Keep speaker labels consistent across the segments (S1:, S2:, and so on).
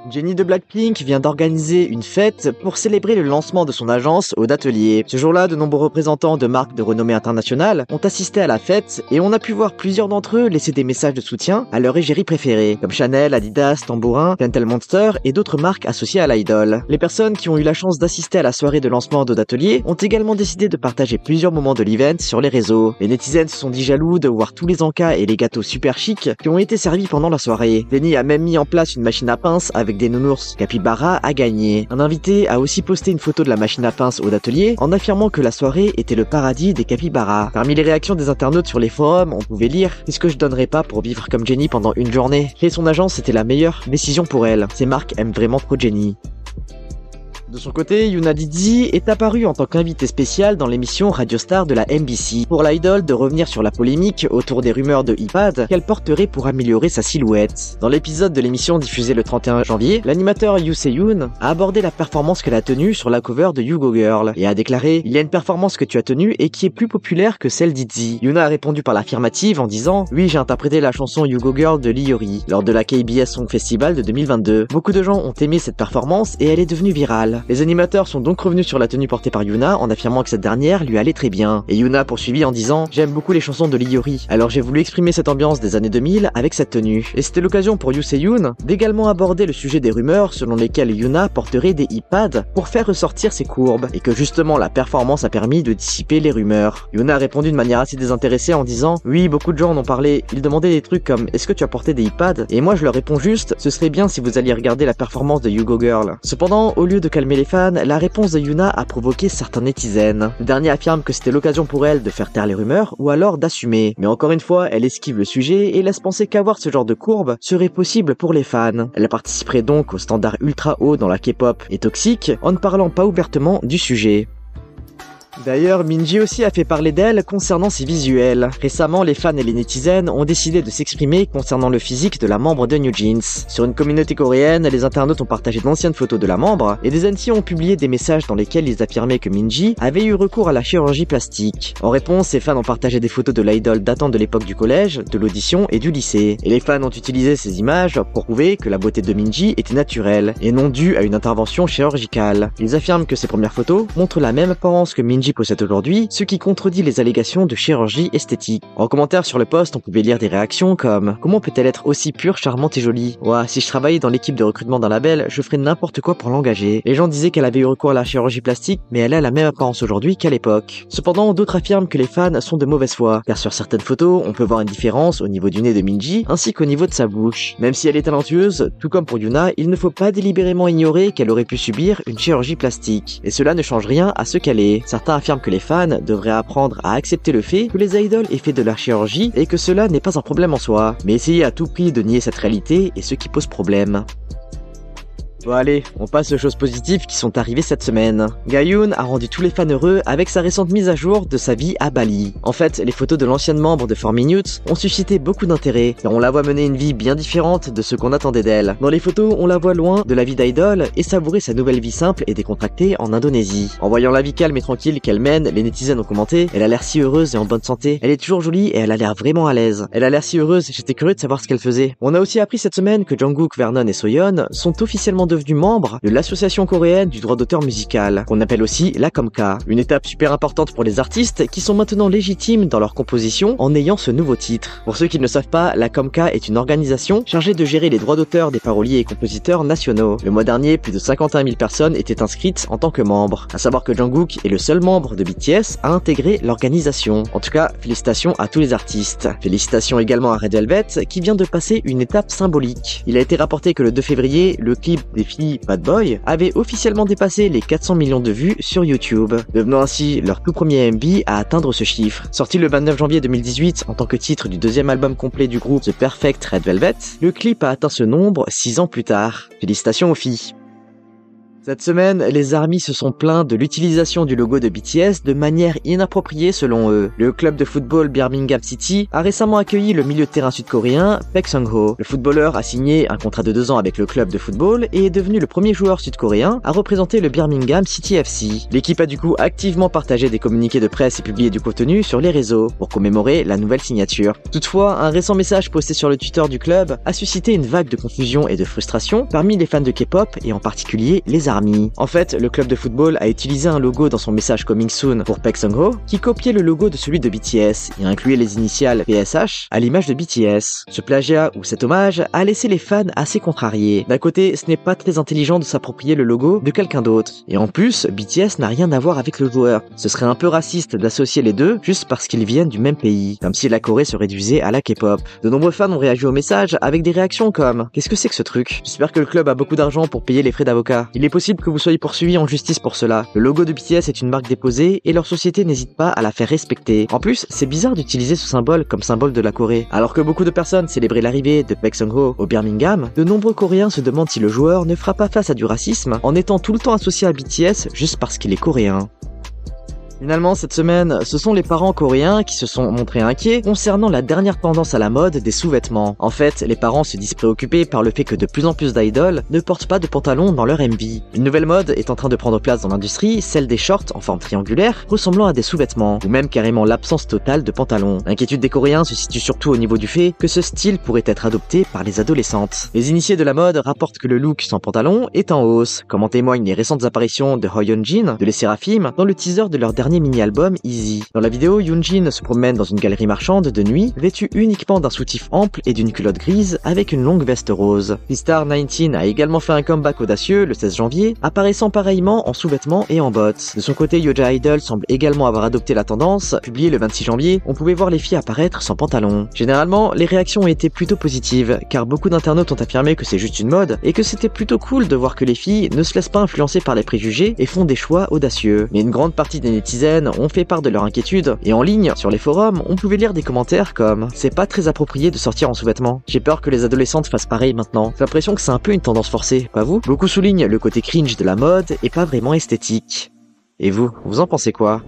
S1: Jennie de Blackpink vient d'organiser une fête pour célébrer le lancement de son agence Oud Atelier. Ce jour-là, de nombreux représentants de marques de renommée internationale ont assisté à la fête et on a pu voir plusieurs d'entre eux laisser des messages de soutien à leur égérie préférée, comme Chanel, Adidas, Tambourin, Pentel Monster et d'autres marques associées à l'idol. Les personnes qui ont eu la chance d'assister à la soirée de lancement d'Oud Atelier ont également décidé de partager plusieurs moments de l'event sur les réseaux. Les netizens se sont dit jaloux de voir tous les encas et les gâteaux super chics qui ont été servis pendant la soirée. Jennie a même mis en place une machine à pince avec des nounours. Capybara a gagné. Un invité a aussi posté une photo de la machine à pince Oud Atelier en affirmant que la soirée était le paradis des capybaras. Parmi les réactions des internautes sur les forums, on pouvait lire « Qu'est-ce que je donnerais pas pour vivre comme Jennie pendant une journée ?» Créer son agence, c'était la meilleure décision pour elle. Ces marques aiment vraiment trop Jennie. De son côté, Yoona Didi est apparue en tant qu'invitée spéciale dans l'émission Radio Star de la MBC pour l'idol de revenir sur la polémique autour des rumeurs de iPad qu'elle porterait pour améliorer sa silhouette. Dans l'épisode de l'émission diffusée le 31 janvier, l'animateur Yoo Se-yoon a abordé la performance qu'elle a tenue sur la cover de You Go Girl et a déclaré « Il y a une performance que tu as tenue et qui est plus populaire que celle d'Itzy ». Yoona a répondu par l'affirmative en disant « Oui, j'ai interprété la chanson You Go Girl de Lee Hyori lors de la KBS Song Festival de 2022. Beaucoup de gens ont aimé cette performance et elle est devenue virale. » Les animateurs sont donc revenus sur la tenue portée par Yoona en affirmant que cette dernière lui allait très bien. Et Yoona poursuivit en disant « J'aime beaucoup les chansons de Lee Hyori, alors j'ai voulu exprimer cette ambiance des années 2000 avec cette tenue. » Et c'était l'occasion pour Yoo Se-yoon d'également aborder le sujet des rumeurs selon lesquelles Yoona porterait des iPads pour faire ressortir ses courbes, et que justement la performance a permis de dissiper les rumeurs. Yoona a répondu de manière assez désintéressée en disant « Oui, beaucoup de gens en ont parlé, ils demandaient des trucs comme « Est-ce que tu as porté des iPads ?» Et moi je leur réponds juste « Ce serait bien si vous alliez regarder la performance de You Go Girl. » Cependant, au lieu de calmer les fans, la réponse de Yoona a provoqué certains netizens. Le dernier affirme que c'était l'occasion pour elle de faire taire les rumeurs ou alors d'assumer. Mais encore une fois, elle esquive le sujet et laisse penser qu'avoir ce genre de courbe serait possible pour les fans. Elle participerait donc au standard ultra haut dans la K-pop et toxique en ne parlant pas ouvertement du sujet. D'ailleurs, Minji aussi a fait parler d'elle concernant ses visuels. Récemment, les fans et les netizens ont décidé de s'exprimer concernant le physique de la membre de New Jeans. Sur une communauté coréenne, les internautes ont partagé d'anciennes photos de la membre, et des NT ont publié des messages dans lesquels ils affirmaient que Minji avait eu recours à la chirurgie plastique. En réponse, ces fans ont partagé des photos de l'idol datant de l'époque du collège, de l'audition et du lycée. Et les fans ont utilisé ces images pour prouver que la beauté de Minji était naturelle, et non due à une intervention chirurgicale. Ils affirment que ces premières photos montrent la même apparence que Minji possède aujourd'hui, ce qui contredit les allégations de chirurgie esthétique. En commentaire sur le post, on pouvait lire des réactions comme « Comment peut-elle être aussi pure, charmante et jolie ? Ouah, si je travaillais dans l'équipe de recrutement d'un label, je ferais n'importe quoi pour l'engager. » Les gens disaient qu'elle avait eu recours à la chirurgie plastique, mais elle a la même apparence aujourd'hui qu'à l'époque. Cependant, d'autres affirment que les fans sont de mauvaise foi, car sur certaines photos, on peut voir une différence au niveau du nez de Minji, ainsi qu'au niveau de sa bouche. Même si elle est talentueuse, tout comme pour Yoona, il ne faut pas délibérément ignorer qu'elle aurait pu subir une chirurgie plastique. Et cela ne change rien à ce qu'elle est. Certains affirment que les fans devraient apprendre à accepter le fait que les idoles aient fait de la chirurgie et que cela n'est pas un problème en soi, mais essayer à tout prix de nier cette réalité est ce qui pose problème. Bon allez, on passe aux choses positives qui sont arrivées cette semaine. Gayoon a rendu tous les fans heureux avec sa récente mise à jour de sa vie à Bali. En fait, les photos de l'ancienne membre de 4 Minutes ont suscité beaucoup d'intérêt, car on la voit mener une vie bien différente de ce qu'on attendait d'elle. Dans les photos, on la voit loin de la vie d'idol et savourer sa nouvelle vie simple et décontractée en Indonésie. En voyant la vie calme et tranquille qu'elle mène, les netizens ont commenté « Elle a l'air si heureuse et en bonne santé, elle est toujours jolie et elle a l'air vraiment à l'aise. Elle a l'air si heureuse, j'étais curieux de savoir ce qu'elle faisait. » On a aussi appris cette semaine que Jungkook, Vernon et Soyeon sont officiellement devenus membres de l'association coréenne du droit d'auteur musical, qu'on appelle aussi la KOMCA. Une étape super importante pour les artistes qui sont maintenant légitimes dans leur composition en ayant ce nouveau titre. Pour ceux qui ne le savent pas, la KOMCA est une organisation chargée de gérer les droits d'auteur des paroliers et compositeurs nationaux. Le mois dernier, plus de 51 000 personnes étaient inscrites en tant que membres. À savoir que Jungkook est le seul membre de BTS à intégrer l'organisation. En tout cas, félicitations à tous les artistes. Félicitations également à Red Velvet qui vient de passer une étape symbolique. Il a été rapporté que le 2 février, le clip des filles Bad Boy avait officiellement dépassé les 400 millions de vues sur YouTube, devenant ainsi leur tout premier MV à atteindre ce chiffre. Sorti le 29 janvier 2018 en tant que titre du deuxième album complet du groupe The Perfect Red Velvet, le clip a atteint ce nombre 6 ans plus tard. Félicitations aux filles. Cette semaine, les ARMY se sont plaints de l'utilisation du logo de BTS de manière inappropriée selon eux. Le club de football Birmingham City a récemment accueilli le milieu de terrain sud-coréen Baek Sung-ho. Le footballeur a signé un contrat de 2 ans avec le club de football et est devenu le premier joueur sud-coréen à représenter le Birmingham City FC. L'équipe a du coup activement partagé des communiqués de presse et publié du contenu sur les réseaux pour commémorer la nouvelle signature. Toutefois, un récent message posté sur le Twitter du club a suscité une vague de confusion et de frustration parmi les fans de K-pop et en particulier les ARMY. En fait, le club de football a utilisé un logo dans son message Coming Soon pour Baek Sung-ho qui copiait le logo de celui de BTS et incluait les initiales PSH à l'image de BTS. Ce plagiat ou cet hommage a laissé les fans assez contrariés. D'un côté, ce n'est pas très intelligent de s'approprier le logo de quelqu'un d'autre. Et en plus, BTS n'a rien à voir avec le joueur. Ce serait un peu raciste d'associer les deux juste parce qu'ils viennent du même pays, comme si la Corée se réduisait à la K-pop. De nombreux fans ont réagi au message avec des réactions comme « Qu'est-ce que c'est que ce truc ? J'espère que le club a beaucoup d'argent pour payer les frais d'avocat. Il est possible que vous soyez poursuivis en justice pour cela. Le logo de BTS est une marque déposée et leur société n'hésite pas à la faire respecter. En plus, c'est bizarre d'utiliser ce symbole comme symbole de la Corée. Alors que beaucoup de personnes célébraient l'arrivée de Baek Sung-ho au Birmingham, de nombreux Coréens se demandent si le joueur ne fera pas face à du racisme en étant tout le temps associé à BTS juste parce qu'il est coréen. Finalement, cette semaine, ce sont les parents coréens qui se sont montrés inquiets concernant la dernière tendance à la mode des sous-vêtements. En fait, les parents se disent préoccupés par le fait que de plus en plus d'idoles ne portent pas de pantalons dans leur MV. Une nouvelle mode est en train de prendre place dans l'industrie, celle des shorts en forme triangulaire, ressemblant à des sous-vêtements, ou même carrément l'absence totale de pantalons. L'inquiétude des Coréens se situe surtout au niveau du fait que ce style pourrait être adopté par les adolescentes. Les initiés de la mode rapportent que le look sans pantalon est en hausse, comme en témoignent les récentes apparitions de Ho Yeon-jin, de les Seraphim, dans le teaser de leur dernier mini-album Easy. Dans la vidéo, Yoonjin se promène dans une galerie marchande de nuit, vêtu uniquement d'un soutif ample et d'une culotte grise avec une longue veste rose. Star 19 a également fait un comeback audacieux le 16 janvier, apparaissant pareillement en sous-vêtements et en bottes. De son côté, Yoja Idol semble également avoir adopté la tendance. Publié le 26 janvier, on pouvait voir les filles apparaître sans pantalon. Généralement, les réactions ont été plutôt positives, car beaucoup d'internautes ont affirmé que c'est juste une mode et que c'était plutôt cool de voir que les filles ne se laissent pas influencer par les préjugés et font des choix audacieux. Mais une grande partie des netizens ont fait part de leur inquiétude, et en ligne, sur les forums, on pouvait lire des commentaires comme « C'est pas très approprié de sortir en sous-vêtements. J'ai peur que les adolescentes fassent pareil maintenant. » J'ai l'impression que c'est un peu une tendance forcée, pas vous? Beaucoup soulignent le côté cringe de la mode et pas vraiment esthétique. Et vous en pensez quoi?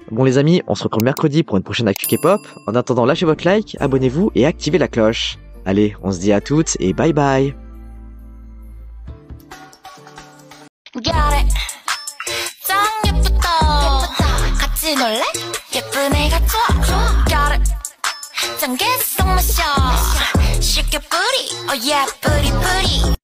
S1: Bon les amis, on se retrouve mercredi pour une prochaine actu K-pop. En attendant, lâchez votre like, abonnez-vous et activez la cloche. Allez, on se dit à toutes et bye bye. 같이 놀래? 예쁜 애가 좋아 Got it 짠 개성 마셔 쉽게 뿌리 Oh yeah 뿌리 뿌리